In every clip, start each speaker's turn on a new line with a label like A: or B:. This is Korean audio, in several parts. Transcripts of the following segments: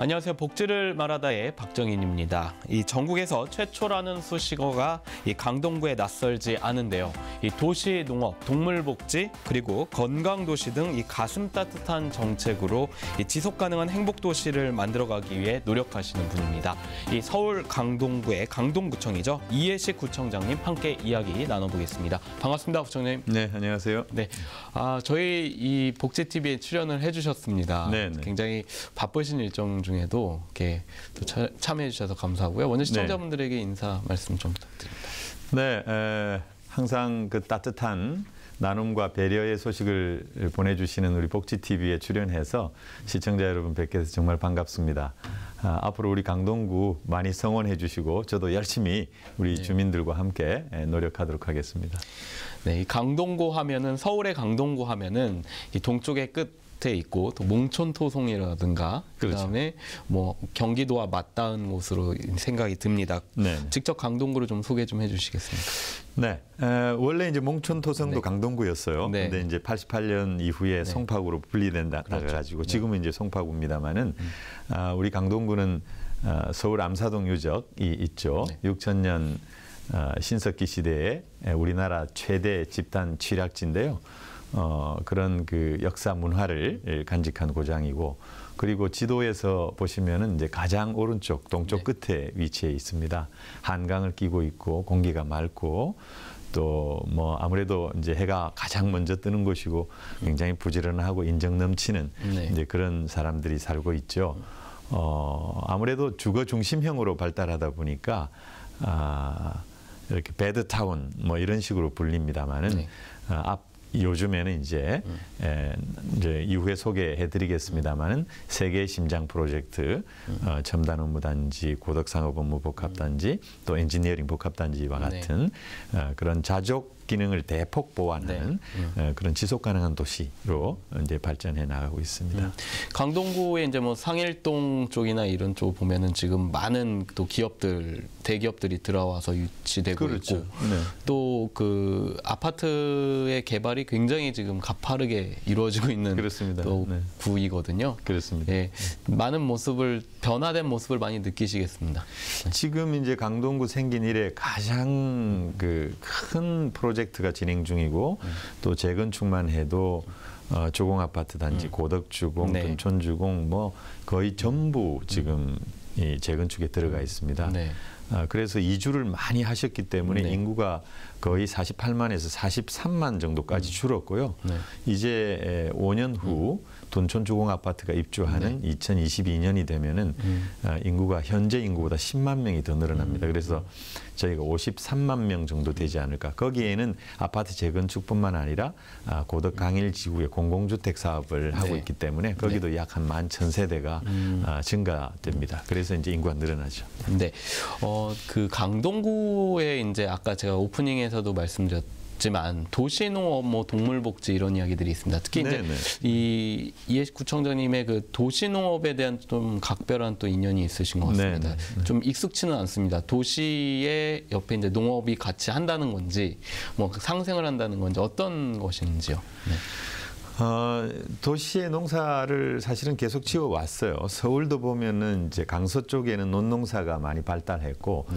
A: 안녕하세요. 복지를 말하다의 박정인입니다. 이 전국에서 최초라는 수식어가 이 강동구에 낯설지 않은데요. 이 도시 농업, 동물 복지, 그리고 건강 도시 등 이 가슴 따뜻한 정책으로 이 지속 가능한 행복 도시를 만들어가기 위해 노력하시는 분입니다. 이 서울 강동구의 강동구청이죠. 이해식 구청장님 함께 이야기 나눠보겠습니다. 반갑습니다, 구청장님.
B: 네, 안녕하세요.
A: 네, 저희 이 복지 TV에 출연을 해주셨습니다.
B: 네.
A: 굉장히 바쁘신 일정 중에도 이렇게 또 참여해 주셔서 감사하고요. 먼저 시청자분들에게 인사 말씀 좀 부탁드립니다.
B: 네, 항상 그 따뜻한 나눔과 배려의 소식을 보내주시는 우리 복지TV에 출연해서 시청자 여러분 뵙게 돼서 정말 반갑습니다. 앞으로 우리 강동구 많이 성원해 주시고 저도 열심히 우리 주민들과 함께 노력하도록 하겠습니다.
A: 네, 이 강동구 하면은 서울의 강동구 하면은 이 동쪽의 끝에 있고 또 몽촌토송이라든가 그다음에 뭐 경기도와 맞닿은 곳으로 생각이 듭니다.
B: 네. 직접
A: 강동구를 좀 소개 좀 해주시겠습니까?
B: 네, 원래 이제 몽촌토성도 강동구였어요.
A: 네.
B: 근데 이제 88년 이후에 송파구로 분리된다 가지고 지금은 이제 송파구입니다만은 우리 강동구는 서울 암사동 유적이 있죠. 6000년 신석기 시대에 우리나라 최대 집단 취락지인데요. 그런 그 역사 문화를 간직한 고장이고, 그리고 지도에서 보시면은 이제 가장 오른쪽 동쪽 끝에 위치해 있습니다. 한강을 끼고 있고 공기가 맑고 또 뭐 아무래도 이제 해가 가장 먼저 뜨는 곳이고 굉장히 부지런하고 인정 넘치는 이제 그런 사람들이 살고 있죠. 아무래도 주거 중심형으로 발달하다 보니까 이렇게 배드타운 뭐 이런 식으로 불립니다만은 요즘에는 이제 이후에 소개해드리겠습니다만은 세계의 심장 프로젝트, 첨단 업무단지, 고덕상업 업무 복합단지, 또 엔지니어링 복합단지와 같은 그런 자족 기능을 대폭 보완하는 그런 지속 가능한 도시로 이제 발전해 나가고 있습니다.
A: 강동구에 이제 뭐 상일동 쪽이나 이런 쪽 보면은 지금 많은 또 기업들, 대기업들이 들어와서 유치되고 있고 또 그 아파트의 개발이 굉장히 지금 가파르게 이루어지고 있는 또 구이거든요.
B: 그렇습니다.
A: 예, 많은 모습을 변화된 모습을 많이 느끼시겠습니다.
B: 지금 이제 강동구 생긴 이래 가장 그 큰 프로젝트가 진행 중이고 또 재건축만 해도 주공 아파트 단지, 고덕주공, 둔촌주공 뭐 거의 전부 지금 이 재건축에 들어가 있습니다. 그래서 이주를 많이 하셨기 때문에 인구가 거의 48만에서 43만 정도까지 줄었고요. 이제 5년 후 둔촌 주공 아파트가 입주하는 2022년이 되면은 인구가 현재 인구보다 10만 명이 더 늘어납니다. 그래서 저희가 53만 명 정도 되지 않을까. 거기에는 아파트 재건축뿐만 아니라 고덕 강일 지구의 공공주택 사업을 하고 있기 때문에 거기도 약 한 11,000세대가 증가됩니다. 그래서 이제 인구가 늘어나죠.
A: 네, 그 강동구에 이제 아까 제가 오프닝에서도 말씀드렸지만 도시농업, 뭐 동물복지 이런 이야기들이 있습니다. 특히 이제 이 이해식 구청장님의 그 도시농업에 대한 좀 각별한 또 인연이 있으신 것 같습니다. 좀 익숙치는 않습니다. 도시의 옆에 이제 농업이 같이 한다는 건지, 뭐 상생을 한다는 건지 어떤 것인지요?
B: 도시의 농사를 사실은 계속 지어왔어요. 서울도 보면은 이제 강서 쪽에는 논농사가 많이 발달했고,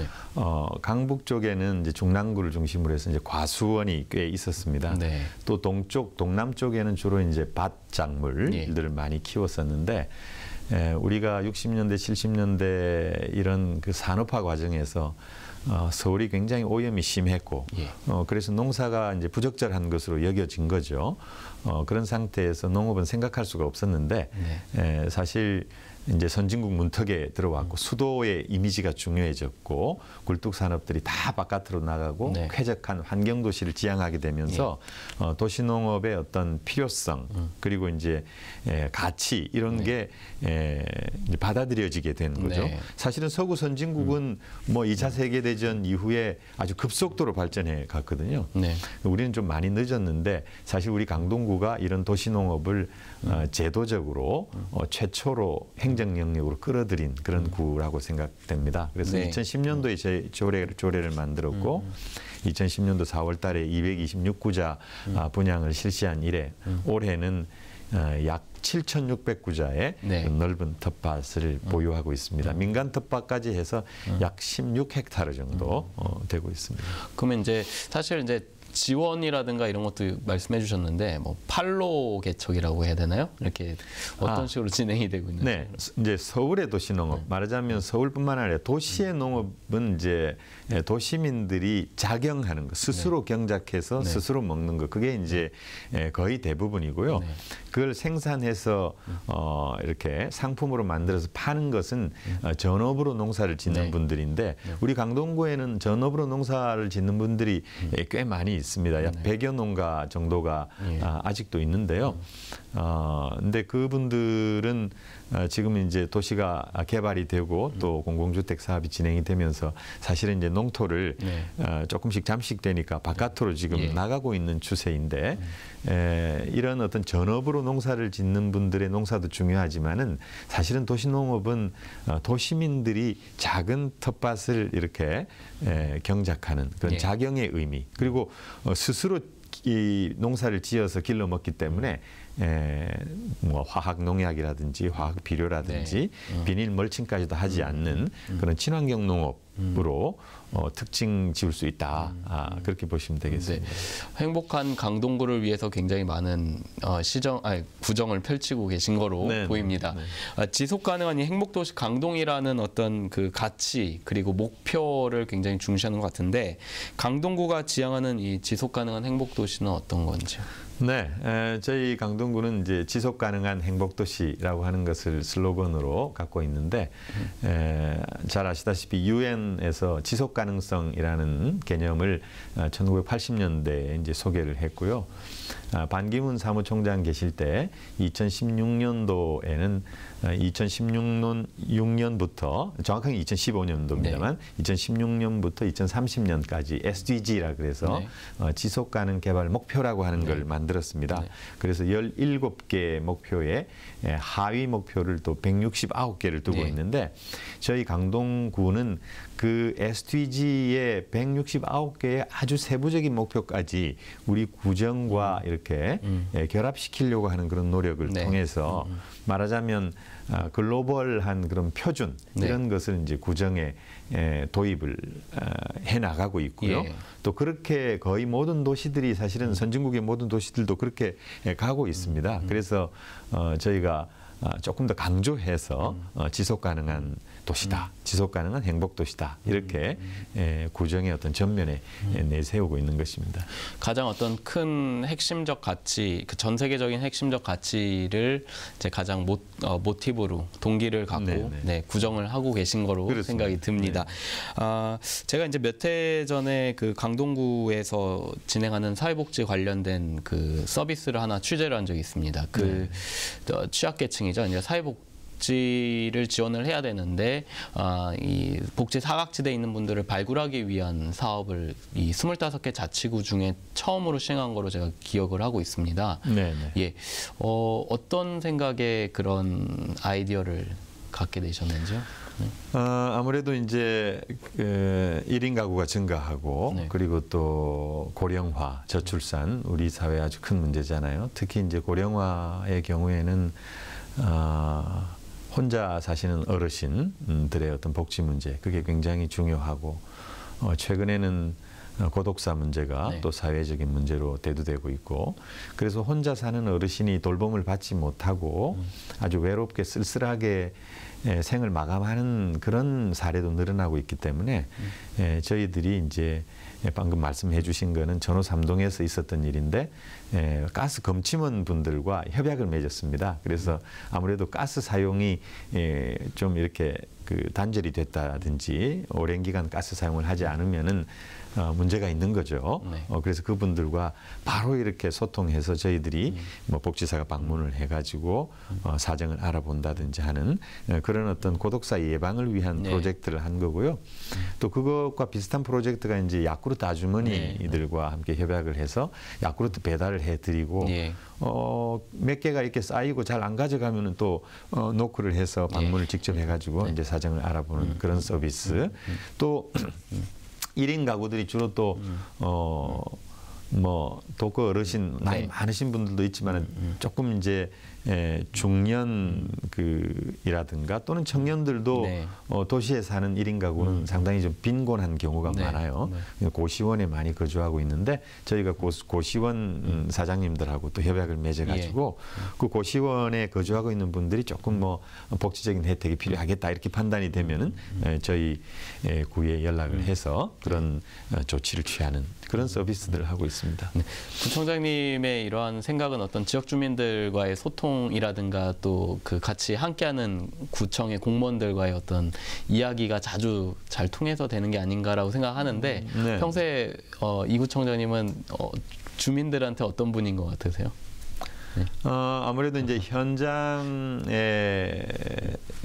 B: 강북 쪽에는 이제 중랑구를 중심으로 해서 이제 과수원이 꽤 있었습니다. 또 동쪽, 동남 쪽에는 주로 이제 밭작물들을 많이 키웠었는데, 우리가 60년대, 70년대 이런 그 산업화 과정에서 서울이 굉장히 오염이 심했고, 그래서 농사가 이제 부적절한 것으로 여겨진 거죠. 그런 상태에서 농업은 생각할 수가 없었는데, 사실 이제 선진국 문턱에 들어왔고 수도의 이미지가 중요해졌고 굴뚝 산업들이 다 바깥으로 나가고 쾌적한 환경 도시를 지향하게 되면서 도시농업의 어떤 필요성 그리고 이제 가치 이런 게 이제 받아들여지게 되는 거죠. 사실은 서구 선진국은 뭐 2차 세계대전 이후에 아주 급속도로 발전해 갔거든요. 우리는 좀 많이 늦었는데 사실 우리 강동구가 이런 도시농업을 제도적으로 최초로 행정 영역으로 끌어들인 그런 구라고 생각됩니다. 그래서 2010년도에 제 조례를 만들었고 2010년도 4월 달에 226구자 분양을 실시한 이래 올해는 약 7,600구자의
A: 네.
B: 넓은 텃밭을 보유하고 있습니다. 민간 텃밭까지 해서 약 16헥타르 정도 되고 있습니다.
A: 그러면 이제 사실 이제 지원이라든가 이런 것도 말씀해 주셨는데 뭐 팔로 개척이라고 해야 되나요? 이렇게 어떤 식으로 진행이 되고 있는지.
B: 네, 이제 서울의 도시농업 말하자면 서울뿐만 아니라 도시의 농업은 이제 도시민들이 작용하는 거, 스스로 경작해서 스스로 먹는 거, 그게 이제 거의 대부분이고요. 그걸 생산해서 이렇게 상품으로 만들어서 파는 것은 전업으로 농사를 짓는 분들인데 우리 강동구에는 전업으로 농사를 짓는 분들이 꽤 많이 있습니다. 약 100여 농가 정도가 아직도 있는데요. 근데 그분들은 지금 이제 도시가 개발이 되고 또 공공주택 사업이 진행이 되면서 사실은 이제 농토를 조금씩 잠식되니까 바깥으로 지금 나가고 있는 추세인데 이런 어떤 전업으로 농사를 짓는 분들의 농사도 중요하지만은 사실은 도시농업은 도시민들이 작은 텃밭을 이렇게 경작하는 그런 작용의 의미, 그리고 스스로 이 농사를 지어서 길러 먹기 때문에 뭐 화학 농약이라든지 화학 비료라든지 비닐 멀칭까지도 하지 않는 그런 친환경 농업으로 특징 지을 수 있다. 그렇게 보시면 되겠습니다.
A: 네. 행복한 강동구를 위해서 굉장히 많은 구정을 펼치고 계신 거로 보입니다. 지속 가능한 이 행복도시 강동이라는 어떤 그 가치 그리고 목표를 굉장히 중시하는 것 같은데 강동구가 지향하는 이 지속 가능한 행복도시는 어떤 건지요?
B: 네, 저희 강동구는 이제 지속 가능한 행복도시라고 하는 것을 슬로건으로 갖고 있는데 잘 아시다시피 유엔에서 지속 가능성이라는 개념을 1980년대에 이제 소개를 했고요. 반기문 사무총장 계실 때 2016년도에는 2016년부터 정확하게 2015년도입니다만 2016년부터 2030년까지 SDG라 그래서 지속 가능 개발 목표라고 하는 걸 만들었습니다. 그래서 17개 목표에 하위 목표를 또 169개를 두고 있는데 저희 강동구는 그 SDG의 169개의 아주 세부적인 목표까지 우리 구정과 이렇게 결합시키려고 하는 그런 노력을 통해서 말하자면 글로벌한 그런 표준 이런 것을 이제 구정에 도입을 해 나가고 있고요. 또 그렇게 거의 모든 도시들이 사실은 선진국의 모든 도시들도 그렇게 가고 있습니다. 그래서 저희가 조금 더 강조해서 지속 가능한 도시다, 지속 가능한 행복 도시다 이렇게 구정의 어떤 전면에 내세우고 있는 것입니다.
A: 가장 어떤 큰 핵심적 가치, 그 전 세계적인 핵심적 가치를 이제 가장 모티브로 동기를 갖고 구정을 하고 계신 거로 그렇습니다. 생각이 듭니다. 제가 이제 몇 해 전에 그 강동구에서 진행하는 사회복지 관련된 그 서비스를 하나 취재를 한 적이 있습니다. 그 취약계층이죠. 이제 사회복지를 지원을 해야 되는데 이 복지 사각지대에 있는 분들을 발굴하기 위한 사업을 이 25개 자치구 중에 처음으로 시행한 거로 제가 기억을 하고 있습니다. 예, 어떤 생각에 그런 아이디어를 갖게 되셨는지요?
B: 아무래도 이제 1인 가구가 증가하고 그리고 또 고령화, 저출산 우리 사회 아주 큰 문제잖아요. 특히 이제 고령화의 경우에는 혼자 사시는 어르신들의 어떤 복지 문제 그게 굉장히 중요하고 최근에는 고독사 문제가 또 사회적인 문제로 대두되고 있고 그래서 혼자 사는 어르신이 돌봄을 받지 못하고 아주 외롭게 쓸쓸하게 생을 마감하는 그런 사례도 늘어나고 있기 때문에 저희들이 이제 방금 말씀해 주신 거는 전호 3동에서 있었던 일인데 가스 검침원 분들과 협약을 맺었습니다. 그래서 아무래도 가스 사용이 좀 이렇게 그 단절이 됐다든지 오랜 기간 가스 사용을 하지 않으면은 문제가 있는 거죠. 그래서 그분들과 바로 이렇게 소통해서 저희들이 뭐 복지사가 방문을 해가지고 사정을 알아본다든지 하는 그런 어떤 고독사 예방을 위한 프로젝트를 한 거고요. 또 그것과 비슷한 프로젝트가 이제 야쿠르트 아주머니들과 함께 협약을 해서 야쿠르트 배달을 해드리고 몇 개가 이렇게 쌓이고 잘 안 가져가면은 또 노크를 해서 방문을 직접 해가지고 이제 사정을 알아보는 그런 서비스. 또 1인 가구들이 주로 또 뭐 도커 어르신 나이
A: 네.
B: 많으신 분들도 있지만 조금 이제 중년 이라든가 또는 청년들도
A: 네.
B: 도시에 사는 1인 가구는 상당히 좀 빈곤한 경우가
A: 네.
B: 많아요. 고시원에 많이 거주하고 있는데 저희가 고시원 사장님들하고 또 협약을 맺어가지고 그 고시원에 거주하고 있는 분들이 조금 뭐 복지적인 혜택이 필요하겠다 이렇게 판단이 되면은 저희 구에 연락을 해서 그런 조치를 취하는 그런 서비스들을 하고 있습니다.
A: 네. 구청장님의 이러한 생각은 어떤 지역 주민들과의 소통이라든가 또 그 같이 함께하는 구청의 공무원들과의 어떤 이야기가 자주 잘 통해서 되는 게 아닌가라고 생각하는데
B: 네.
A: 평소에 이 구청장님은 주민들한테 어떤 분인 것 같으세요? 네.
B: 아무래도 이제 현장의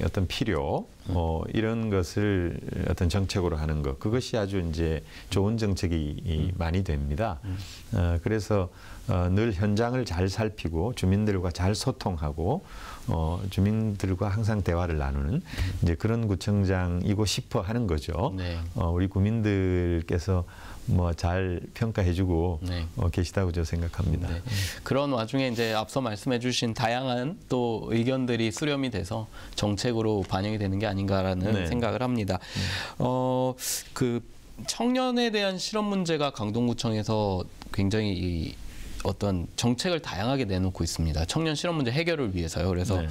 B: 어떤 필요 이런 것을 어떤 정책으로 하는 것 그것이 아주 이제 좋은 정책이 많이 됩니다. 그래서 늘 현장을 잘 살피고 주민들과 잘 소통하고 주민들과 항상 대화를 나누는 이제 그런 구청장이고 싶어 하는 거죠.
A: 네.
B: 우리 구민들께서 뭐 잘 평가해주고
A: 네.
B: 계시다고 저 생각합니다.
A: 네. 그런 와중에 이제 앞서 말씀해주신 다양한 또 의견들이 수렴이 돼서 정책으로 반영이 되는 게 아닌가라는
B: 네.
A: 생각을 합니다. 그 청년에 대한 실업 문제가 강동구청에서 굉장히 어떤 정책을 다양하게 내놓고 있습니다. 청년 실업 문제 해결을 위해서요. 그래서
B: 네.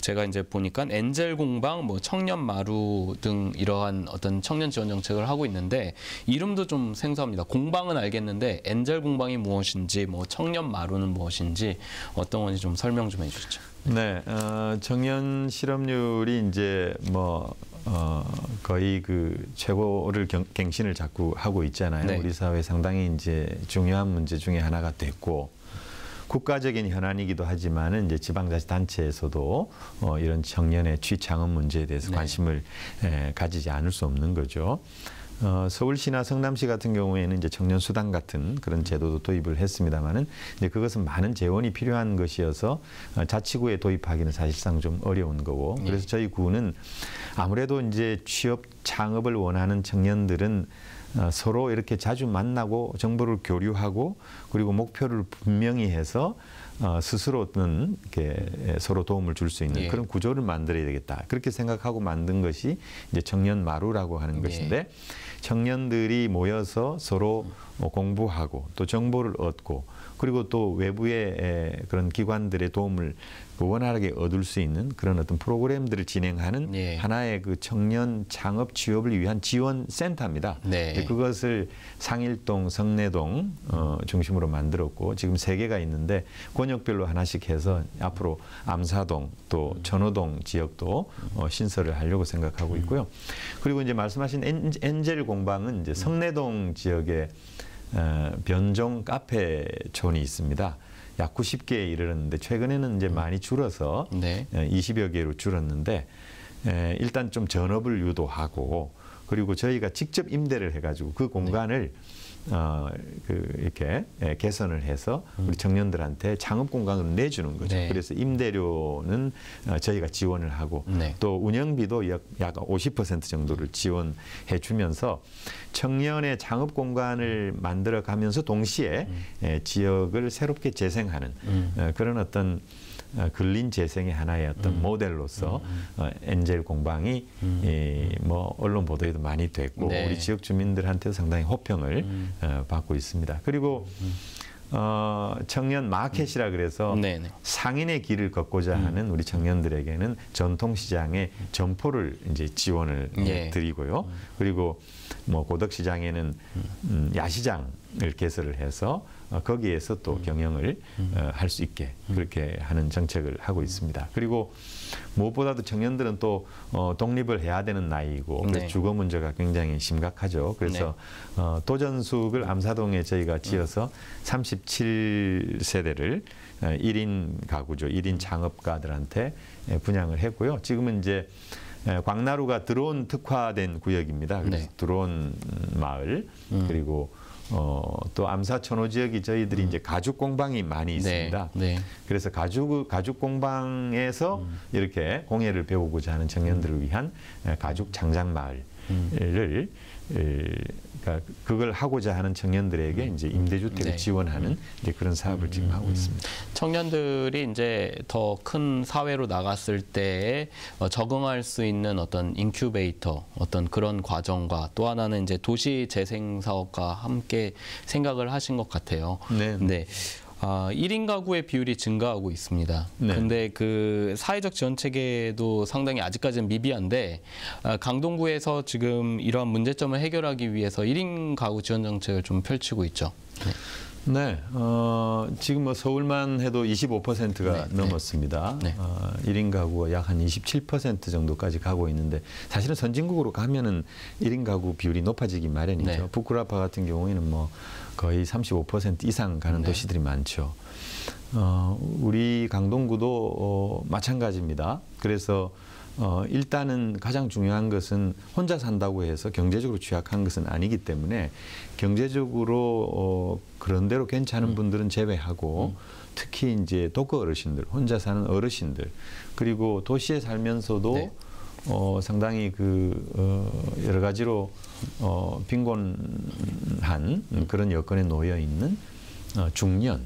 A: 제가 이제 보니까 엔젤 공방, 뭐 청년 마루 등 이러한 어떤 청년 지원 정책을 하고 있는데 이름도 좀 생소합니다. 공방은 알겠는데 엔젤 공방이 무엇인지, 뭐 청년 마루는 무엇인지 어떤 건지 좀 설명 좀 해주시죠.
B: 네, 청년 실업률이 이제 뭐 거의 최고를 갱신을 자꾸 하고 있잖아요.
A: 네.
B: 우리 사회 상당히 이제 중요한 문제 중에 하나가 됐고 국가적인 현안이기도 하지만은 이제 지방자치단체에서도 이런 청년의 취창업 문제에 대해서
A: 네.
B: 관심을 가지지 않을 수 없는 거죠. 서울시나 성남시 같은 경우에는 이제 청년 수당 같은 그런 제도도 도입을 했습니다만은 이제 그것은 많은 재원이 필요한 것이어서 자치구에 도입하기는 사실상 좀 어려운 거고 그래서 저희 구는 아무래도 이제 취업 창업을 원하는 청년들은 서로 이렇게 자주 만나고 정보를 교류하고 그리고 목표를 분명히 해서 스스로는 이렇게 서로 도움을 줄 수 있는 그런 구조를 만들어야 되겠다. 그렇게 생각하고 만든 것이 이제 청년 마루라고 하는 것인데 청년들이 모여서 서로 공부하고 또 정보를 얻고 그리고 또 외부의 그런 기관들의 도움을 원활하게 얻을 수 있는 그런 어떤 프로그램들을 진행하는 하나의 그 청년 창업 취업을 위한 지원 센터입니다.
A: 네.
B: 그것을 상일동, 성내동 중심으로 만들었고 지금 3개가 있는데 권역별로 하나씩 해서 앞으로 암사동 또 전호동 지역도 신설을 하려고 생각하고 있고요. 그리고 이제 말씀하신 엔젤 공방은 이제 성내동 지역에 변종 카페촌이 있습니다. 약 90개에 이르렀는데 최근에는 이제 많이 줄어서 20여 개로 줄었는데 일단 좀 전업을 유도하고 그리고 저희가 직접 임대를 해가지고 그 공간을 이렇게 개선을 해서 우리 청년들한테 창업 공간으로 내주는 거죠. 그래서 임대료는 저희가 지원을 하고 또 운영비도 약 50% 정도를 지원해 주면서 청년의 창업 공간을 만들어 가면서 동시에 지역을 새롭게 재생하는 그런 어떤 근린 재생의 하나의 어떤 모델로서 엔젤 공방이 뭐 언론 보도에도 많이 됐고 우리 지역 주민들한테도 상당히 호평을 받고 있습니다. 그리고 청년 마켓이라 그래서 상인의 길을 걷고자 하는 우리 청년들에게는 전통시장에 점포를 이제 지원을 드리고요. 그리고 뭐 고덕시장에는 야시장을 개설을 해서 거기에서 또 경영을 할 수 있게 그렇게 하는 정책을 하고 있습니다. 그리고 무엇보다도 청년들은 또 독립을 해야 되는 나이이고 그래서 주거 문제가 굉장히 심각하죠. 그래서 도전숙을 암사동에 저희가 지어서 37세대를 1인 가구죠. 1인 창업가들한테 분양을 했고요. 지금은 이제 광나루가 드론 특화된 구역입니다. 그래서 드론 마을 그리고 또 암사 천호 지역이 저희들이 이제 가죽 공방이 많이 있습니다. 그래서 가죽 공방에서 이렇게 공예를 배우고자 하는 청년들을 위한 가죽 장작 마을을 그러니까 그걸 하고자 하는 청년들에게 이제 임대주택을
A: 네.
B: 지원하는 이제 그런 사업을 지금 하고 있습니다.
A: 청년들이 이제 더 큰 사회로 나갔을 때에 적응할 수 있는 어떤 인큐베이터, 어떤 그런 과정과 또 하나는 이제 도시 재생 사업과 함께 생각을 하신 것 같아요.
B: 네.
A: 네. 1인 가구의 비율이 증가하고 있습니다.
B: 네.
A: 근데 그 사회적 지원 체계도 상당히 아직까지는 미비한데 강동구에서 지금 이러한 문제점을 해결하기 위해서 1인 가구 지원 정책을 좀 펼치고 있죠.
B: 네, 지금 뭐 서울만 해도 25%가
A: 네,
B: 넘었습니다.
A: 네.
B: 1인 가구가 약 한 27% 정도까지 가고 있는데 사실은 선진국으로 가면은 1인 가구 비율이 높아지기 마련이죠.
A: 네.
B: 부쿠라파 같은 경우에는 뭐 거의 35% 이상 가는
A: 네.
B: 도시들이 많죠. 우리 강동구도 마찬가지입니다. 그래서 일단은 가장 중요한 것은 혼자 산다고 해서 경제적으로 취약한 것은 아니기 때문에 경제적으로 그런 대로 괜찮은 분들은 제외하고 특히 이제 독거 어르신들, 혼자 사는 어르신들 그리고 도시에 살면서도
A: 네.
B: 상당히 여러 가지로 빈곤한 그런 여건에 놓여 있는 중년,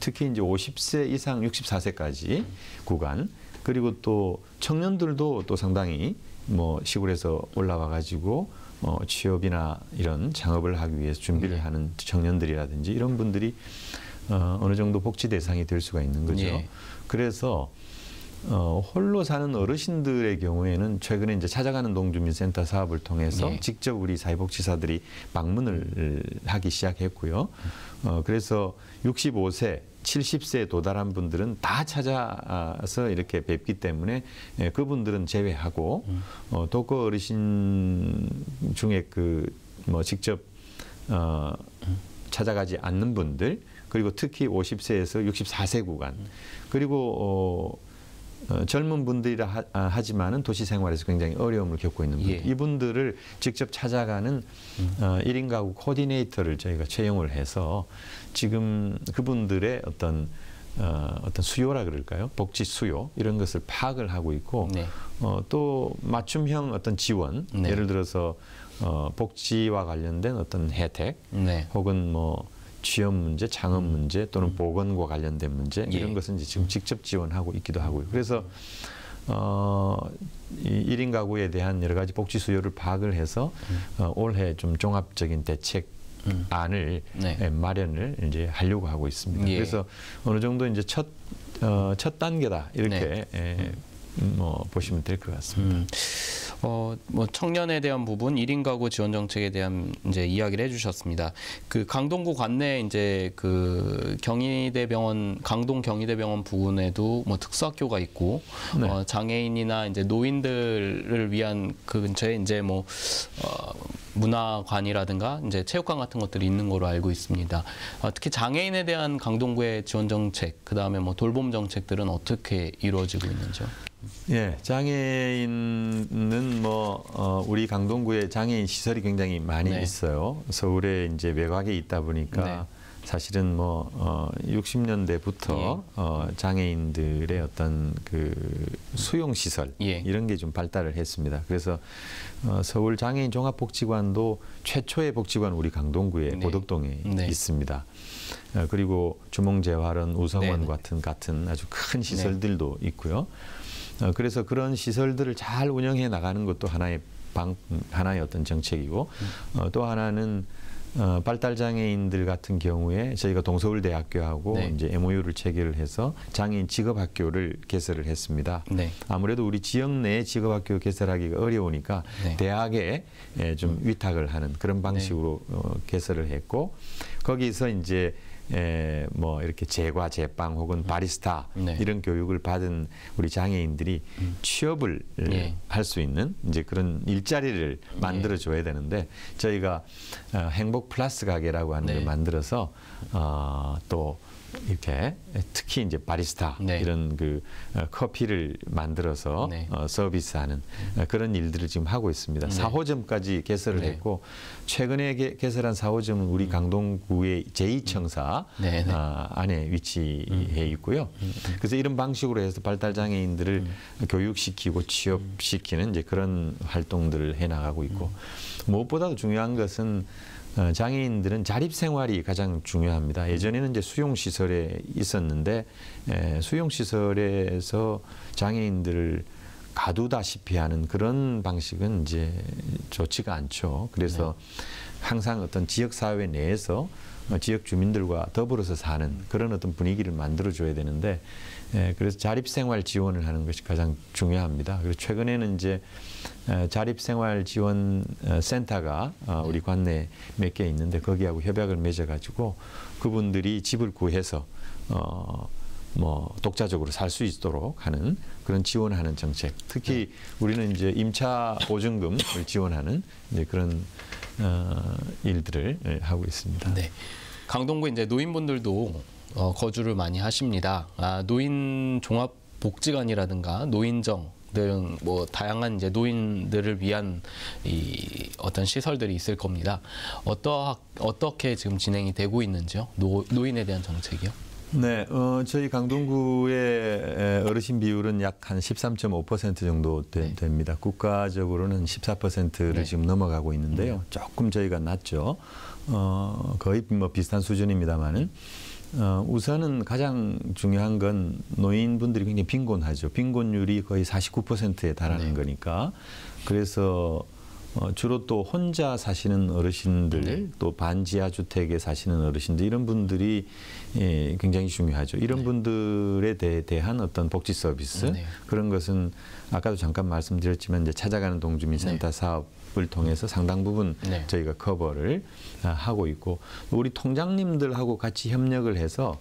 B: 특히 이제 50세 이상 64세까지 구간 그리고 또 청년들도 또 상당히 뭐 시골에서 올라와 가지고 취업이나 이런 창업을 하기 위해서 준비를 하는 청년들이라든지 이런 분들이 어느 정도 복지 대상이 될 수가 있는 거죠.
A: 예.
B: 그래서 홀로 사는 어르신들의 경우에는 최근에 이제 찾아가는 동주민센터 사업을 통해서
A: 예.
B: 직접 우리 사회복지사들이 방문을 하기 시작했고요. 그래서 65세, 70세에 도달한 분들은 다 찾아서 이렇게 뵙기 때문에 그분들은 제외하고 독거 어르신 중에 뭐 직접 찾아가지 않는 분들 그리고 특히 50세에서 64세 구간 그리고 젊은 분들이라 하지만은 도시 생활에서 굉장히 어려움을 겪고 있는 분들,
A: 예.
B: 이분들을 직접 찾아가는 1인 가구 코디네이터를 저희가 채용을 해서 지금 그분들의 어떤 수요라 그럴까요? 복지 수요 이런 것을 파악을 하고 있고
A: 네.
B: 또 맞춤형 어떤 지원
A: 네.
B: 예를 들어서 복지와 관련된 어떤 혜택
A: 네.
B: 혹은 뭐 취업 문제, 창업 문제 또는 보건과 관련된 문제 이런
A: 예.
B: 것은 이제 지금 직접 지원하고 있기도 하고요. 그래서 이 1인 가구에 대한 여러 가지 복지 수요를 파악을 해서 올해 좀 종합적인 대책 안을
A: 네.
B: 마련을 이제 하려고 하고 있습니다.
A: 예.
B: 그래서 어느 정도 이제 첫 단계다 이렇게 뭐 보시면 될 것 같습니다.
A: 뭐 청년에 대한 부분, 1인 가구 지원 정책에 대한 이제 이야기를 해주셨습니다. 그 강동구 관내 이제 그 강동 경희대병원 부근에도 뭐 특수학교가 있고
B: 네.
A: 장애인이나 이제 노인들을 위한 그 근처에 이제 뭐 문화관이라든가 이제 체육관 같은 것들이 있는 걸로 알고 있습니다. 특히 장애인에 대한 강동구의 지원 정책, 그 다음에 뭐 돌봄 정책들은 어떻게 이루어지고 있는지요?
B: 예, 장애인은 뭐 우리 강동구에 장애인 시설이 굉장히 많이
A: 네.
B: 있어요. 서울에 이제 외곽에 있다 보니까
A: 네.
B: 사실은 뭐 60년대부터 장애인들의 어떤 그 수용 시설
A: 예.
B: 이런 게 좀 발달을 했습니다. 그래서 서울 장애인 종합복지관도 최초의 복지관 우리 강동구에
A: 네.
B: 고덕동에
A: 네.
B: 있습니다. 그리고 주몽재활원, 우성원
A: 네.
B: 같은 아주 큰 시설들도 있고요. 그래서 그런 시설들을 잘 운영해 나가는 것도 하나의 어떤 정책이고 또 하나는 발달 장애인들 같은 경우에 저희가 동서울대학교하고
A: 네.
B: 이제 MOU를 체결을 해서 장애인 직업학교를 개설을 했습니다.
A: 네.
B: 아무래도 우리 지역 내에 직업학교 개설하기가 어려우니까
A: 네.
B: 대학에 좀 위탁을 하는 그런 방식으로 개설을 했고 거기서 이제 뭐 이렇게 제과, 제빵 혹은 바리스타
A: 네.
B: 이런 교육을 받은 우리 장애인들이 취업을
A: 예.
B: 할 수 있는 이제 그런 일자리를 만들어 줘야 되는데 저희가 행복 플러스 가게라고 하는
A: 네.
B: 걸 만들어서 또 이렇게 특히 이제 바리스타
A: 네.
B: 이런 그 커피를 만들어서
A: 네.
B: 서비스하는 그런 일들을 지금 하고 있습니다.
A: 네.
B: 4호점까지 개설을
A: 네.
B: 했고 최근에 개설한 4호점은 우리 강동구의 제2청사
A: 네. 네.
B: 안에 위치해 있고요. 그래서 이런 방식으로 해서 발달 장애인들을 교육시키고 취업시키는 이제 그런 활동들을 해 나가고 있고 무엇보다도 중요한 것은 장애인들은 자립 생활이 가장 중요합니다. 예전에는 이제 수용 시설에 있었는데 수용 시설에서 장애인들을 가두다시피 하는 그런 방식은 이제 좋지가 않죠. 그래서 항상 어떤 지역 사회 내에서 지역 주민들과 더불어서 사는 그런 어떤 분위기를 만들어 줘야 되는데 그래서 자립생활 지원을 하는 것이 가장 중요합니다. 그리고 최근에는 이제 자립생활 지원 센터가 우리 관내에 몇 개 있는데 거기하고 협약을 맺어가지고 그분들이 집을 구해서 뭐 독자적으로 살 수 있도록 하는 그런 지원하는 정책. 특히 우리는 이제 임차 보증금을 지원하는 이제 그런 일들을 하고 있습니다.
A: 네. 강동구에 이제 노인분들도 거주를 많이 하십니다. 노인 종합 복지관이라든가 노인정 등 뭐 다양한 이제 노인들을 위한 이 어떤 시설들이 있을 겁니다. 어떻게 지금 진행이 되고 있는지요? 노인에 대한 정책이요?
B: 네, 저희 강동구의 어르신 비율은 약 한 13.5% 정도 됩니다. 국가적으로는 14%를
A: 네.
B: 지금 넘어가고 있는데요. 조금 저희가 낮죠. 거의 뭐 비슷한 수준입니다만은. 우선은 가장 중요한 건 노인분들이 굉장히 빈곤하죠. 빈곤율이 거의 49%에 달하는 거니까. 그래서 주로 또 혼자 사시는 어르신들, 또 반지하 주택에 사시는 어르신들 이런 분들이 굉장히 중요하죠. 이런 분들에 대한 어떤 복지 서비스 그런 것은 아까도 잠깐 말씀드렸지만 이제 찾아가는 동주민센터 사업을 통해서 상당 부분 저희가 커버를 하고 있고 우리 통장님들하고 같이 협력을 해서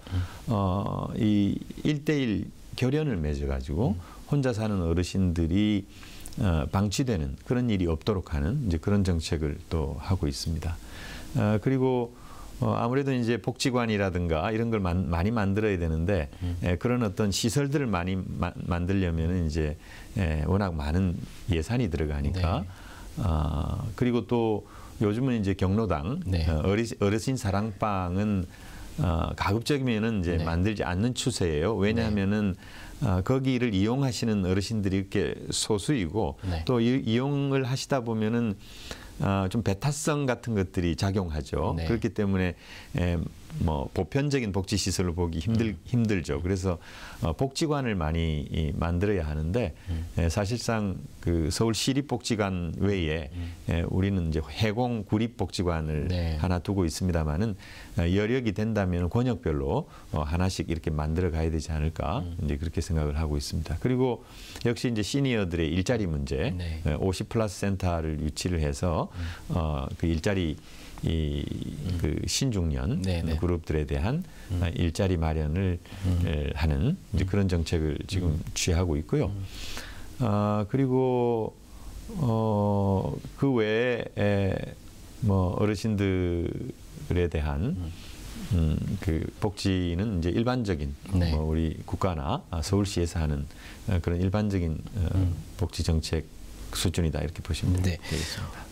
B: 이 1:1 결연을 맺어가지고 혼자 사는 어르신들이 방치되는 그런 일이 없도록 하는 이제 그런 정책을 또 하고 있습니다. 그리고 아무래도 이제 복지관이라든가 이런 걸 많이 만들어야 되는데 그런 어떤 시설들을 많이 만들려면 이제 워낙 많은 예산이 들어가니까 그리고 또 요즘은 이제 경로당 어르신 사랑방은 가급적이면은 이제 만들지 않는 추세예요. 왜냐하면은 거기를 이용하시는 어르신들이 이렇게 소수이고 또 이용을 하시다 보면은 좀 배타성 같은 것들이 작용하죠. 그렇기 때문에 뭐 보편적인 복지 시설을 보기 힘들죠. 그래서 복지관을 많이 만들어야 하는데 사실상 그 서울 시립복지관 외에 우리는 이제 해공 구립복지관을 하나 두고 있습니다만은 여력이 된다면 권역별로 하나씩 이렇게 만들어 가야 되지 않을까 이제 그렇게 생각을 하고 있습니다. 그리고 역시 이제 시니어들의 일자리 문제 50 플러스 센터를 유치를 해서 그 일자리 그 신중년 그룹들에 대한 일자리 마련을 하는 이제 그런 정책을 지금 취하고 있고요. 그리고 그 외에 뭐 어르신들에 대한 그 복지는 이제 일반적인 뭐 우리 국가나 서울시에서 하는 그런 일반적인 복지 정책 수준이다 이렇게 보시면 되겠습니다.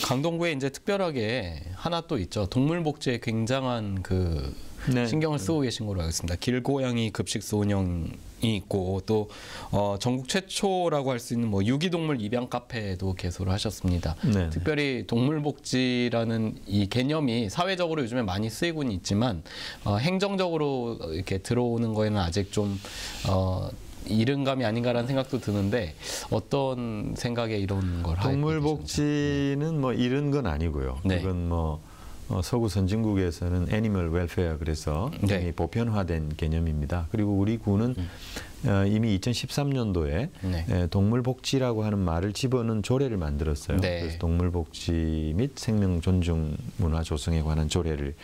A: 강동구에 이제 특별하게 하나 또 있죠. 동물 복지에 굉장한 그 신경을 쓰고 계신 걸로 알고 있습니다. 길고양이 급식소 운영이 있고 또 전국 최초라고 할 수 있는 뭐 유기동물 입양 카페도 개소를 하셨습니다. 특별히 동물 복지라는 이 개념이 사회적으로 요즘에 많이 쓰이고는 있지만 행정적으로 이렇게 들어오는 거에는 아직 좀 이른 감이 아닌가라는 생각도 드는데 어떤 생각에 이런 걸 하고
B: 동물 복지는 뭐 이른 건 아니고요. 그건 뭐 서구 선진국에서는 애니멀 웰페어 그래서 굉장히 보편화된 개념입니다. 그리고 우리 구는 이미 2013년도에 동물 복지라고 하는 말을 집어넣은 조례를 만들었어요. 그래서 동물 복지 및 생명 존중 문화 조성에 관한 조례를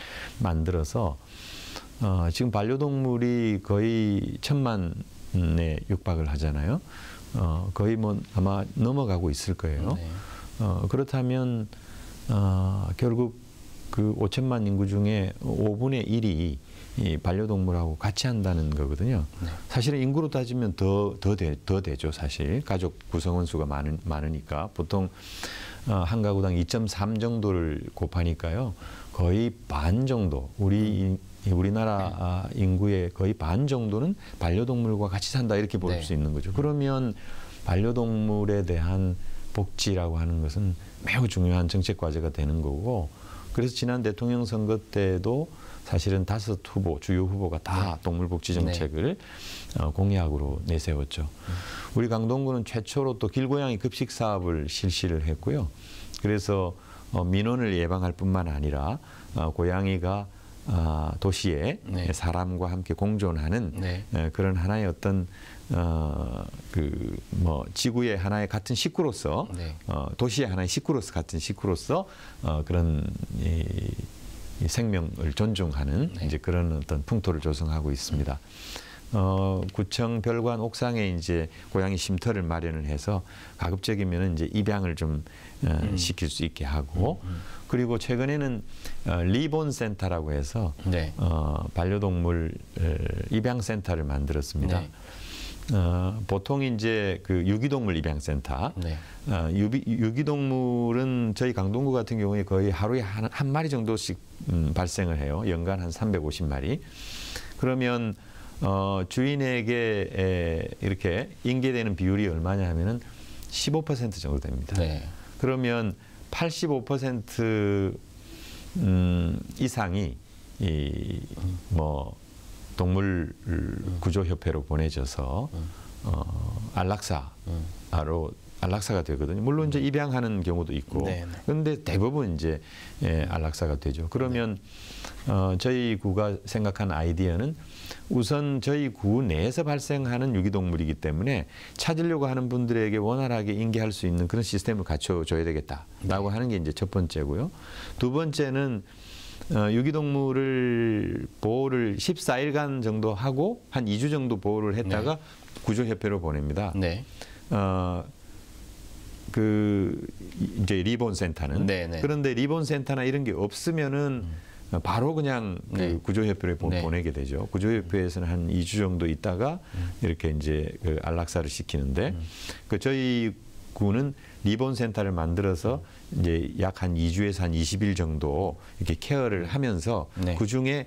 B: 만들어서 지금 반려동물이 거의 1,000만에 육박을 하잖아요. 거의 뭐 아마 넘어가고 있을 거예요. 그렇다면 결국 그 5천만 인구 중에 5분의 1이 이 반려동물하고 같이 한다는 거거든요.
A: 네.
B: 사실은 인구로 따지면 더 되죠, 사실. 가족 구성원 수가 많으니까. 보통 한 가구당 2.3 정도를 곱하니까요. 거의 반 정도, 우리나라 인구의 거의 반 정도는 반려동물과 같이 산다 이렇게 볼
A: 네.
B: 수 있는 거죠. 그러면 반려동물에 대한 복지라고 하는 것은 매우 중요한 정책 과제가 되는 거고, 그래서 지난 대통령 선거 때도 사실은 5 주요 후보가 다 동물복지 정책을 공약으로 내세웠죠. 우리 강동구는 최초로 또 길고양이 급식 사업을 실시를 했고요. 그래서 민원을 예방할 뿐만 아니라 고양이가 도시에 사람과 함께 공존하는 그런 하나의 어떤 지구의 하나의 같은 식구로서 도시의 하나의 식구로서 같은 식구로서 그런 이 생명을 존중하는 이제 그런 어떤 풍토를 조성하고 있습니다. 구청 별관 옥상에 이제 고양이 쉼터를 마련을 해서 가급적이면 이제 입양을 좀 시킬 수 있게 하고, 그리고 최근에는 리본 센터라고 해서 반려동물 입양 센터를 만들었습니다. 보통 이제 그 유기동물 입양센터, 유기동물은 저희 강동구 같은 경우에 거의 하루에 한 마리 정도씩 발생을 해요. 연간 한 350마리. 그러면 주인에게 이렇게 인계되는 비율이 얼마냐 하면은 15% 정도 됩니다. 그러면 85% 이상이 동물 구조협회로 보내져서 안락사가 되거든요. 물론 이제 입양하는 경우도 있고, 그런데 대부분 이제 안락사가 되죠. 그러면 저희 구가 생각한 아이디어는 우선 저희 구 내에서 발생하는 유기동물이기 때문에 찾으려고 하는 분들에게 원활하게 인계할 수 있는 그런 시스템을 갖춰줘야 되겠다라고 하는 게 이제 첫 번째고요. 두 번째는 유기동물을 보호를 14일간 정도 하고 한 2주 정도 보호를 했다가 구조협회로 보냅니다. 이제 리본 센터는. 그런데 리본 센터나 이런 게 없으면은 바로 그냥 그 구조협회로 보내게 되죠. 구조협회에서는 한 2주 정도 있다가 이렇게 이제 그 안락사를 시키는데, 저희 구는 리본 센터를 만들어서 이제 약 한 2주에서 한 20일 정도 이렇게 케어를 하면서 그 중에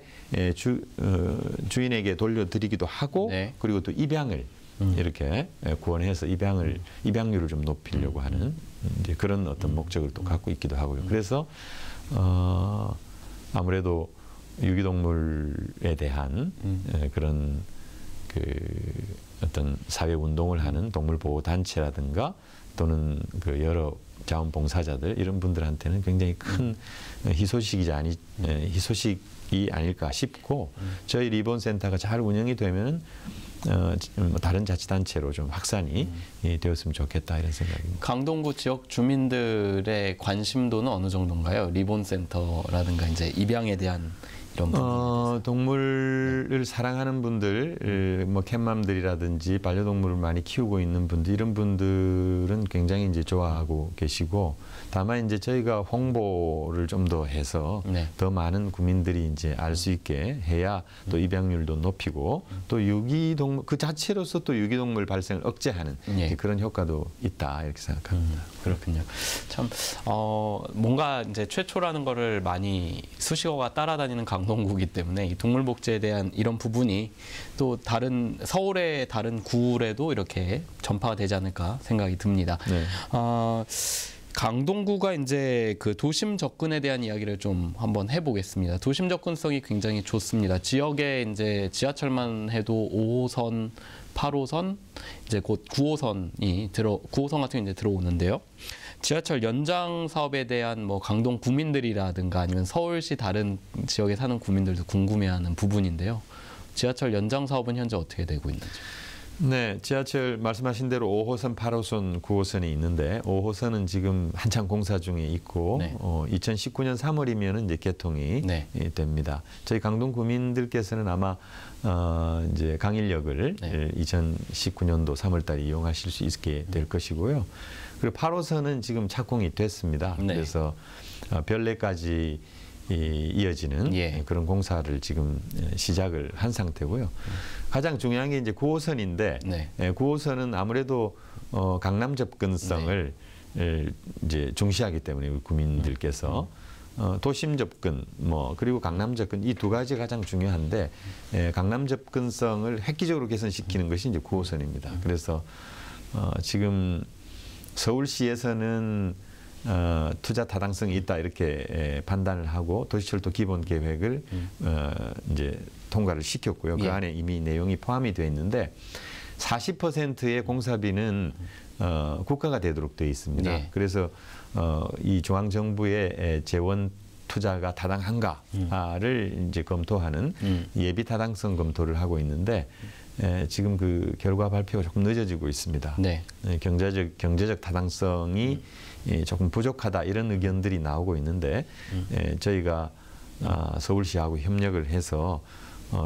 B: 주인에게 돌려드리기도 하고, 그리고 또 입양을 이렇게 구원해서 입양률을 좀 높이려고 하는 이제 그런 어떤 목적을 또 갖고 있기도 하고요. 그래서 아무래도 유기동물에 대한 그런 그 어떤 사회 운동을 하는 동물 보호 단체라든가 또는 그 여러 자원봉사자들 이런 분들한테는 굉장히 큰 희소식이 아닐까 싶고, 저희 리본 센터가 잘 운영이 되면은 다른 자치단체로 좀 확산이 되었으면 좋겠다 이런 생각입니다.
A: 강동구 지역 주민들의 관심도는 어느 정도인가요? 리본 센터라든가 이제 입양에 대한 이런
B: 동물을 사랑하는 분들, 캣맘들이라든지 반려동물을 많이 키우고 있는 분들, 이런 분들은 굉장히 이제 좋아하고 계시고, 다만 이제 저희가 홍보를 좀 더 해서 더 많은 국민들이 이제 알 수 있게 해야 또 입양률도 높이고, 또 유기동물 그 자체로서 또 유기동물 발생을 억제하는 그런 효과도 있다 이렇게 생각합니다.
A: 그렇군요. 참 뭔가 이제 최초라는 거를 많이 수식어가 따라다니는 강동구이기 때문에 이 동물복지에 대한 이런 부분이 또 서울의 다른 구에도 이렇게 전파가 되지 않을까 생각이 듭니다. 강동구가 이제 그 도심 접근에 대한 이야기를 좀 한번 해보겠습니다. 도심 접근성이 굉장히 좋습니다. 지역에 이제 지하철만 해도 5호선, 8호선, 이제 곧 9호선 같은 게 이제 들어오는데요. 지하철 연장 사업에 대한 강동 구민들이라든가 아니면 서울시 다른 지역에 사는 구민들도 궁금해하는 부분인데요. 지하철 연장 사업은 현재 어떻게 되고 있는지?
B: 네, 지하철 말씀하신 대로 5호선, 8호선, 9호선이 있는데 5호선은 지금 한창 공사 중에 있고 2019년 3월이면 이제 개통이 됩니다. 저희 강동 구민들께서는 아마 이제 강일역을 2019년도 3월달에 이용하실 수 있게 될 것이고요. 그리고 8호선은 지금 착공이 됐습니다. 그래서 별내까지 이어지는
A: 예.
B: 그런 공사를 지금 시작을 한 상태고요. 가장 중요한 게 이제 9호선인데
A: 네.
B: 9호선은 아무래도 강남 접근성을 이제 중시하기 때문에 우리 국민들께서 도심 접근 그리고 강남 접근 이 두 가지 가장 중요한데 강남 접근성을 획기적으로 개선시키는 것이 이제 9호선입니다. 그래서 지금 서울시에서는 투자 타당성이 있다 이렇게 판단을 하고 도시철도 기본 계획을 이제 통과를 시켰고요. 그 안에 이미 내용이 포함이 되어 있는데 40%의 공사비는 국가가 되도록 되어 있습니다.
A: 네.
B: 그래서 이 중앙 정부의 재원 투자가 타당한가를 이제 검토하는 예비 타당성 검토를 하고 있는데 지금 그 결과 발표가 조금 늦어지고 있습니다.
A: 네.
B: 경제적 타당성이 조금 부족하다 이런 의견들이 나오고 있는데 저희가 서울시하고 협력을 해서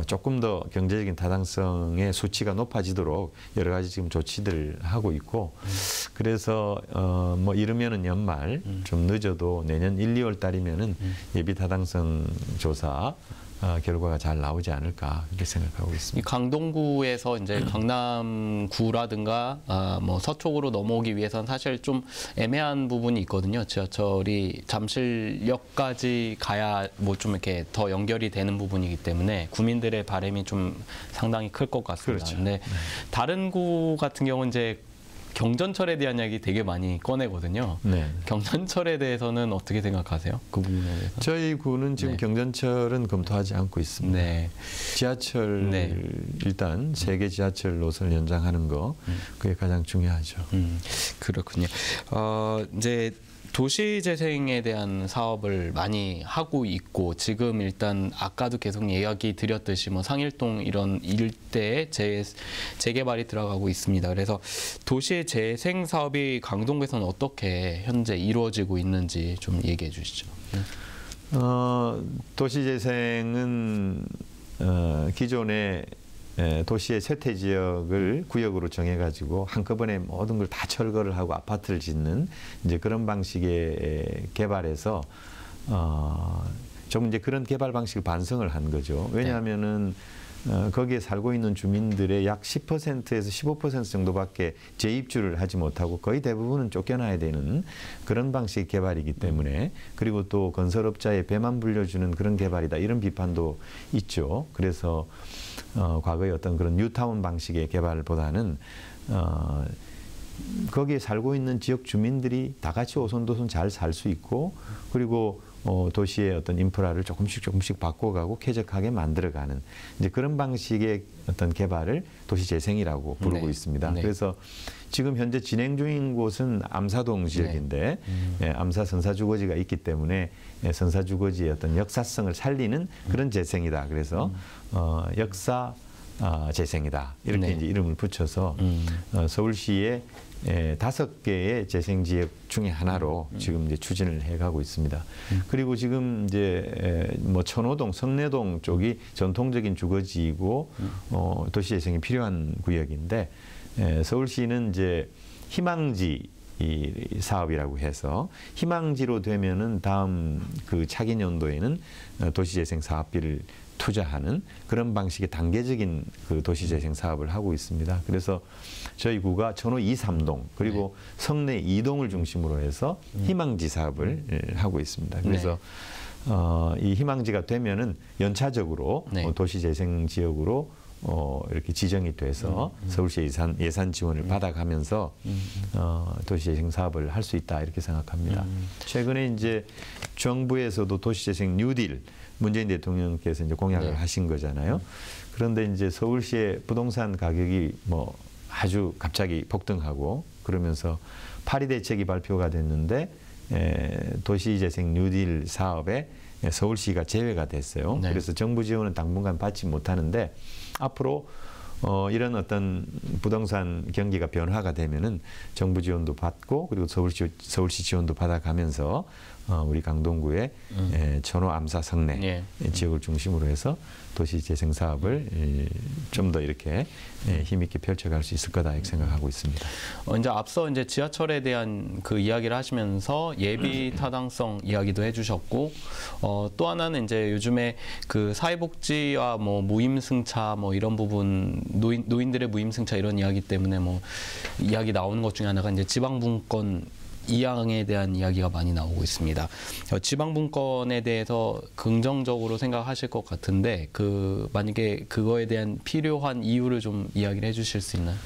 B: 조금 더 경제적인 타당성의 수치가 높아지도록 여러 가지 지금 조치들을 하고 있고 그래서 뭐 이르면은 연말 좀 늦어도 내년 1, 2월 달이면은 예비 타당성 조사 결과가 잘 나오지 않을까 그렇게 생각하고 있습니다.
A: 이 강동구에서 이제 강남구라든가 뭐 서쪽으로 넘어오기 위해서는 사실 좀 애매한 부분이 있거든요. 지하철이 잠실역까지 가야 뭐 좀 이렇게 더 연결이 되는 부분이기 때문에 구민들의 바람이 좀 상당히 클 것 같습니다.
B: 그렇죠.
A: 근데 다른 구 같은 경우는 이제 경전철에 대한 이야기 되게 많이 꺼내거든요.
B: 네.
A: 경전철에 대해서는 어떻게 생각하세요? 그 부분에 대해서?
B: 저희 구는 지금 경전철은 검토하지 않고 있습니다.
A: 네.
B: 지하철 일단 세계 지하철 노선을 연장하는 거 그게 가장 중요하죠.
A: 그렇군요. 이제 도시재생에 대한 사업을 많이 하고 있고 지금 일단 아까도 계속 이야기 드렸듯이 뭐 상일동 이런 일대에 재개발이 들어가고 있습니다. 그래서 도시재생 사업이 강동구에서는 어떻게 현재 이루어지고 있는지 좀 얘기해 주시죠.
B: 도시재생은 기존에 도시의 쇠퇴 지역을 구역으로 정해가지고 한꺼번에 모든 걸 다 철거를 하고 아파트를 짓는 이제 그런 방식의 개발에서 좀 이제 그런 개발 방식을 반성을 한 거죠. 왜냐하면은 거기에 살고 있는 주민들의 약 10%에서 15% 정도밖에 재입주를 하지 못하고 거의 대부분은 쫓겨나야 되는 그런 방식의 개발이기 때문에 그리고 또 건설업자의 배만 불려주는 그런 개발이다 이런 비판도 있죠. 그래서 과거의 어떤 그런 뉴타운 방식의 개발보다는 거기에 살고 있는 지역 주민들이 다 같이 오손도손 잘 살 수 있고 그리고 도시의 어떤 인프라를 조금씩 바꿔가고 쾌적하게 만들어가는 이제 그런 방식의 어떤 개발을 도시재생이라고 부르고 있습니다. 그래서 지금 현재 진행 중인 곳은 암사동 지역인데 암사 선사주거지가 있기 때문에 선사주거지의 어떤 역사성을 살리는 그런 재생이다. 그래서 역사 재생이다. 이렇게 이제 이름을 붙여서 서울시의 5개의 재생지역 중에 하나로 지금 이제 추진을 해가고 있습니다. 그리고 지금 이제 뭐 천호동, 성내동 쪽이 전통적인 주거지이고 도시재생이 필요한 구역인데 서울시는 이제 희망지 이 사업이라고 해서 희망지로 되면은 다음 그 차기 연도에는 도시재생 사업비를 투자하는 그런 방식의 단계적인 그 도시재생 사업을 하고 있습니다. 그래서 저희 구가 천호 2, 3동 그리고 성내 2동을 중심으로 해서 희망지 사업을 하고 있습니다. 그래서 이 희망지가 되면은 연차적으로 도시재생 지역으로 이렇게 지정이 돼서 서울시 예산 지원을 받아가면서 도시재생 사업을 할 수 있다 이렇게 생각합니다. 최근에 이제 정부에서도 도시재생 뉴딜 문재인 대통령께서 이제 공약을 하신 거잖아요. 그런데 이제 서울시의 부동산 가격이 뭐 아주 갑자기 폭등하고 그러면서 파리 대책이 발표가 됐는데 도시재생 뉴딜 사업에 서울시가 제외가 됐어요. 그래서 정부 지원은 당분간 받지 못하는데 앞으로 이런 어떤 부동산 경기가 변화가 되면은 정부 지원도 받고 그리고 서울시 지원도 받아가면서 우리 강동구의 전호 암사 성내 지역을 중심으로 해서 도시 재생 사업을 좀 더 이렇게 힘있게 펼쳐갈 수 있을 거다 이렇게 생각하고 있습니다.
A: 이제 앞서 이제 지하철에 대한 그 이야기를 하시면서 예비 타당성 이야기도 해주셨고, 또 하나는 이제 요즘에 그 사회복지와 뭐 무임승차 뭐 이런 부분, 노인들의 무임승차 이런 이야기 때문에 뭐 이야기 나오는 것 중에 하나가 이제 지방분권 이양에 대한 이야기가 많이 나오고 있습니다. 지방분권에 대해서 긍정적으로 생각하실 것 같은데, 만약에 그거에 대한 필요한 이유를 좀 이야기를 해주실 수 있나요?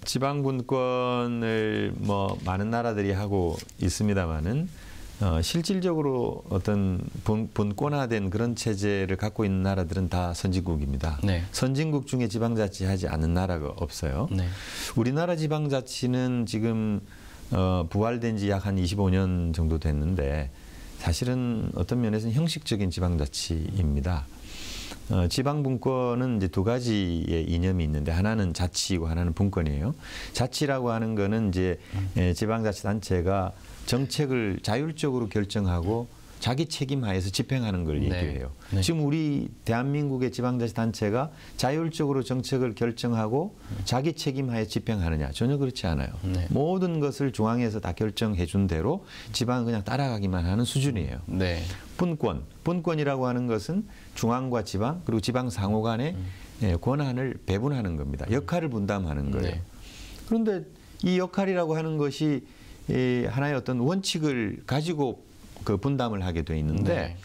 B: 지방분권을 뭐 많은 나라들이 하고 있습니다만은 실질적으로 어떤 분권화된 그런 체제를 갖고 있는 나라들은 다 선진국입니다. 네. 선진국 중에 지방자치하지 않은 나라가 없어요. 네. 우리나라 지방자치는 지금 부활된 지 약 한 25년 정도 됐는데 사실은 어떤 면에서는 형식적인 지방자치입니다. 지방분권은 이제 두 가지의 이념이 있는데 하나는 자치이고 하나는 분권이에요. 자치라고 하는 거는 이제 지방자치단체가 정책을 자율적으로 결정하고 자기 책임하에서 집행하는 걸 얘기해요. 네. 지금 우리 대한민국의 지방자치단체가 자율적으로 정책을 결정하고 자기 책임하에 집행하느냐? 전혀 그렇지 않아요. 네. 모든 것을 중앙에서 다 결정해 준 대로 지방은 그냥 따라가기만 하는 수준이에요. 네. 분권이라고 하는 것은 중앙과 지방 그리고 지방 상호 간의 권한을 배분하는 겁니다. 역할을 분담하는 거예요. 네. 그런데 이 역할이라고 하는 것이 하나의 어떤 원칙을 가지고 그 분담을 하게 돼 있는데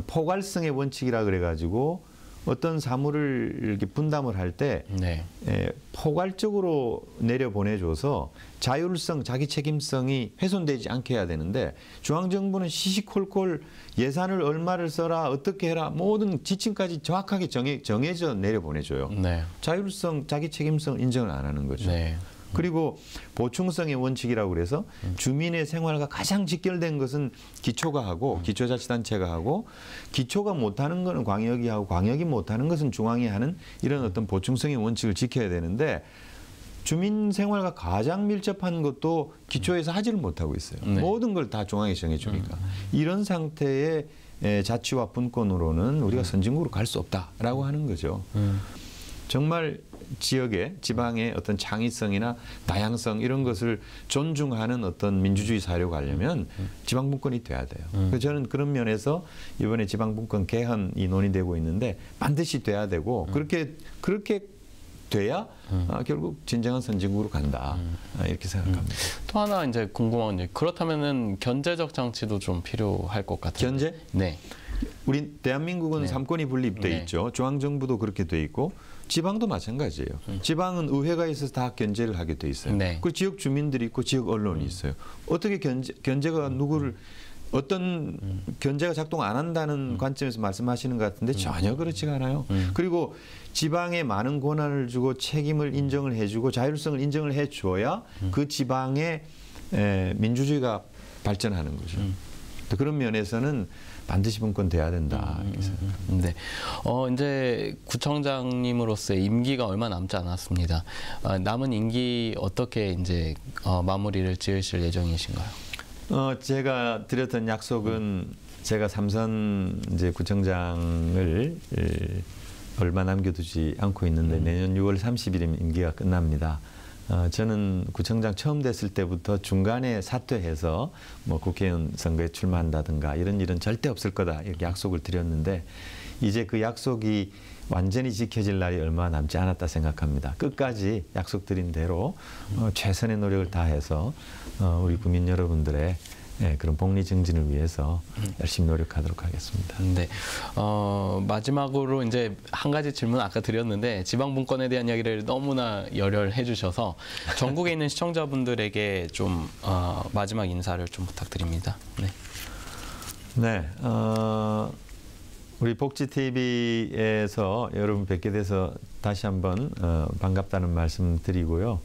B: 포괄성의 원칙이라 그래가지고 어떤 사물을 이렇게 분담을 할 때 포괄적으로 내려보내줘서 자율성, 자기 책임성이 훼손되지 않게 해야 되는데 중앙정부는 시시콜콜 예산을 얼마를 써라, 어떻게 해라 모든 지침까지 정확하게 정해져 내려보내줘요. 네. 자율성, 자기 책임성 인정을 안 하는 거죠. 네. 그리고 보충성의 원칙이라고 그래서 주민의 생활과 가장 직결된 것은 기초가 하고 기초자치단체가 하고 기초가 못하는 것은 광역이 하고 광역이 못하는 것은 중앙이 하는 이런 어떤 보충성의 원칙을 지켜야 되는데 주민 생활과 가장 밀접한 것도 기초에서 하지를 못하고 있어요. 네. 모든 걸 다 중앙이 정해주니까. 이런 상태의 자치와 분권으로는 우리가 선진국으로 갈 수 없다라고 하는 거죠. 정말 지역의 지방의 어떤 창의성이나 다양성 이런 것을 존중하는 어떤 민주주의 사회로 가려면 지방분권이 돼야 돼요. 그래서 저는 그런 면에서 이번에 지방분권 개헌이 논의되고 있는데 반드시 돼야 되고 그렇게 돼야 결국 진정한 선진국으로 간다 이렇게 생각합니다.
A: 또 하나 이제 궁금한 게 그렇다면은 견제적 장치도 좀 필요할 것 같아요.
B: 견제?
A: 네.
B: 우리 대한민국은 삼권이 분립돼 있죠. 중앙정부도 그렇게 돼 있고 지방도 마찬가지예요. 지방은 의회가 있어서 다 견제를 하게 돼 있어요. 네. 그리고 지역 주민들이 있고 지역 언론이 있어요. 어떻게 견제가 누구를 어떤 견제가 작동 안 한다는 관점에서 말씀하시는 것 같은데 전혀 그렇지가 않아요. 그리고 지방에 많은 권한을 주고 책임을 인정을 해주고 자율성을 인정을 해줘야 그 지방의 민주주의가 발전하는 거죠. 그런 면에서는 반드시 분권돼야 된다. 이렇게 생각합니다.
A: 네. 이제 구청장님으로서의 임기가 얼마 남지 않았습니다. 남은 임기 어떻게 이제 마무리를 지으실 예정이신가요?
B: 제가 드렸던 약속은 제가 삼선 이제 구청장을 얼마 남겨두지 않고 있는데 내년 6월 30일이면 임기가 끝납니다. 저는 구청장 처음 됐을 때부터 중간에 사퇴해서 뭐 국회의원 선거에 출마한다든가 이런 일은 절대 없을 거다 이렇게 약속을 드렸는데 이제 그 약속이 완전히 지켜질 날이 얼마 남지 않았다 생각합니다. 끝까지 약속드린 대로 최선의 노력을 다해서 우리 국민 여러분들의 그런 복리 증진을 위해서 열심히 노력하도록 하겠습니다.
A: 네. 마지막으로 이제 한 가지 질문 아까 드렸는데 지방분권에 대한 이야기를 너무나 열혈해 주셔서 전국에 있는 시청자분들에게 좀 마지막 인사를 좀 부탁드립니다. 네.
B: 네. 우리 복지TV에서 여러분 뵙게 돼서 다시 한번 반갑다는 말씀 드리고요.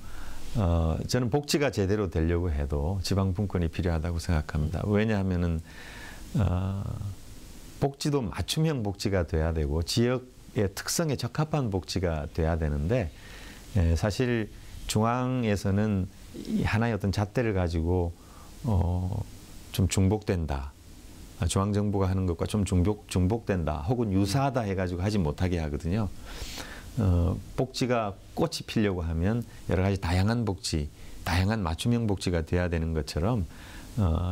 B: 저는 복지가 제대로 되려고 해도 지방분권이 필요하다고 생각합니다. 왜냐하면은 복지도 맞춤형 복지가 돼야 되고 지역의 특성에 적합한 복지가 돼야 되는데 중앙에서는 하나의 어떤 잣대를 가지고 좀 중복된다. 중앙정부가 하는 것과 좀 중복된다. 혹은 유사하다 해가지고 하지 못하게 하거든요. 복지가 꽃이 피려고 하면 여러 가지 다양한 복지, 다양한 맞춤형 복지가 돼야 되는 것처럼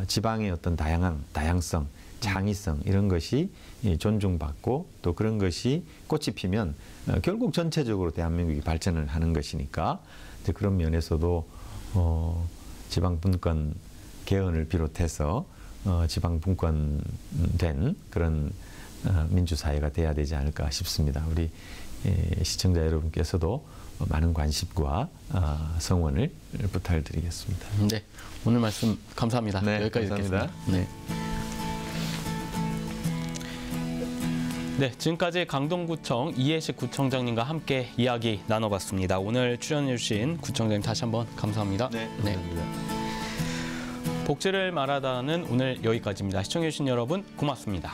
B: 지방의 어떤 다양성, 창의성 이런 것이 존중받고 또 그런 것이 꽃이 피면 결국 전체적으로 대한민국이 발전을 하는 것이니까 이제 그런 면에서도 지방분권 개헌을 비롯해서 지방분권된 그런 민주사회가 돼야 되지 않을까 싶습니다. 우리 시청자 여러분께서도 많은 관심과 성원을 부탁드리겠습니다.
A: 네, 오늘 말씀 감사합니다.
B: 네,
A: 여기까지
B: 감사합니다.
A: 듣겠습니다. 네. 네, 지금까지 강동구청 이해식 구청장님과 함께 이야기 나눠봤습니다. 오늘 출연해주신 구청장님 다시 한번 감사합니다.
B: 네, 감사합니다.
A: 복지를 말하다는 오늘 여기까지입니다. 시청해주신 여러분 고맙습니다.